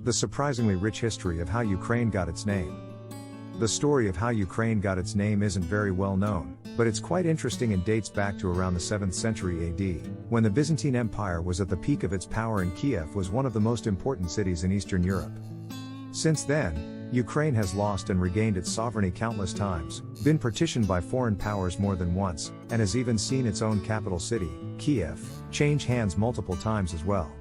The surprisingly rich history of how Ukraine got its name. The story of how Ukraine got its name isn't very well known, but it's quite interesting and dates back to around the 7th century AD, when the Byzantine Empire was at the peak of its power and Kiev was one of the most important cities in Eastern Europe. Since then, Ukraine has lost and regained its sovereignty countless times, been partitioned by foreign powers more than once, and has even seen its own capital city, Kiev, change hands multiple times as well.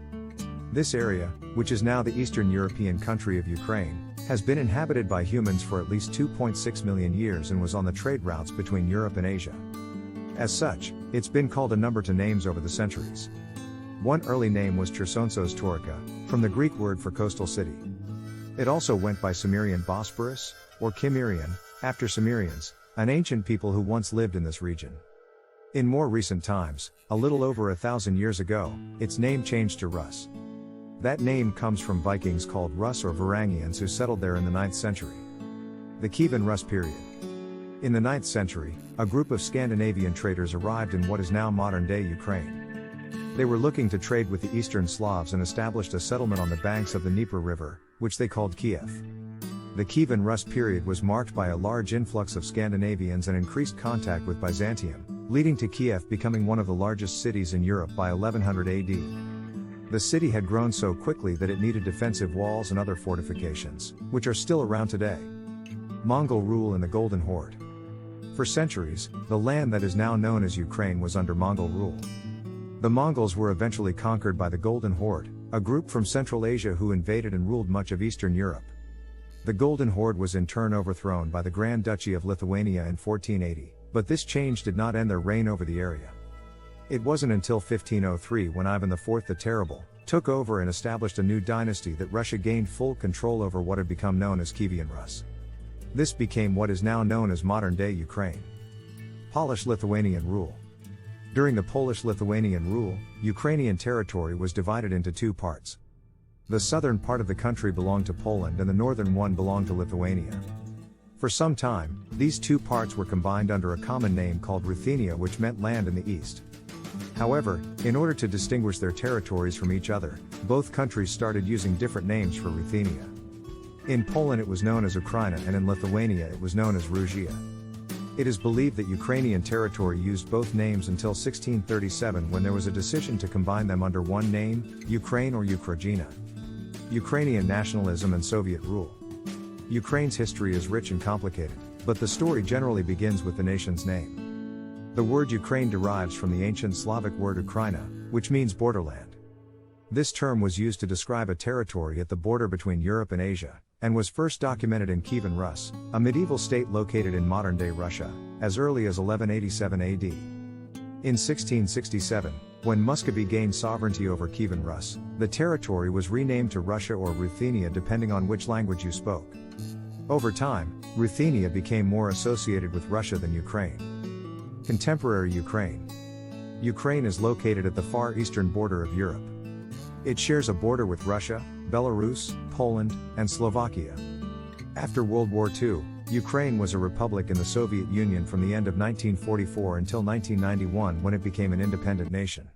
This area, which is now the Eastern European country of Ukraine, has been inhabited by humans for at least 2.6 million years and was on the trade routes between Europe and Asia. As such, it's been called a number of names over the centuries. One early name was Chersonsos Taurica, from the Greek word for coastal city. It also went by Cimmerian Bosporus, or Cimmerian, after Cimmerians, an ancient people who once lived in this region. In more recent times, a little over 1,000 years ago, its name changed to Rus. That name comes from Vikings called Rus or Varangians who settled there in the 9th century. The Kievan Rus period. In the 9th century, a group of Scandinavian traders arrived in what is now modern-day Ukraine. They were looking to trade with the Eastern Slavs and established a settlement on the banks of the Dnieper River, which they called Kiev. The Kievan Rus period was marked by a large influx of Scandinavians and increased contact with Byzantium, leading to Kiev becoming one of the largest cities in Europe by 1100 AD. The city had grown so quickly that it needed defensive walls and other fortifications, which are still around today. Mongol rule in the Golden Horde. For centuries, the land that is now known as Ukraine was under Mongol rule. The Mongols were eventually conquered by the Golden Horde, a group from Central Asia who invaded and ruled much of Eastern Europe. The Golden Horde was in turn overthrown by the Grand Duchy of Lithuania in 1480, but this change did not end their reign over the area. It wasn't until 1503 when Ivan IV the Terrible took over and established a new dynasty that Russia gained full control over what had become known as Kievan Rus. This became what is now known as modern-day Ukraine. Polish-Lithuanian rule. During the Polish-Lithuanian rule, Ukrainian territory was divided into two parts. The southern part of the country belonged to Poland and the northern one belonged to Lithuania. For some time, these two parts were combined under a common name called Ruthenia, which meant land in the east. However, in order to distinguish their territories from each other, both countries started using different names for Ruthenia. In Poland it was known as Ukraina and in Lithuania it was known as Rusia. It is believed that Ukrainian territory used both names until 1637 when there was a decision to combine them under one name, Ukraine or Ukrajina. Ukrainian nationalism and Soviet rule. Ukraine's history is rich and complicated, but the story generally begins with the nation's name. The word Ukraine derives from the ancient Slavic word Ukraina, which means borderland. This term was used to describe a territory at the border between Europe and Asia, and was first documented in Kievan Rus, a medieval state located in modern-day Russia, as early as 1187 AD. In 1667, when Muscovy gained sovereignty over Kievan Rus, the territory was renamed to Russia or Ruthenia depending on which language you spoke. Over time, Ruthenia became more associated with Russia than Ukraine. Contemporary Ukraine. Ukraine is located at the far eastern border of Europe. It shares a border with Russia, Belarus, Poland, and Slovakia. After World War II, Ukraine was a republic in the Soviet Union from the end of 1944 until 1991 when it became an independent nation.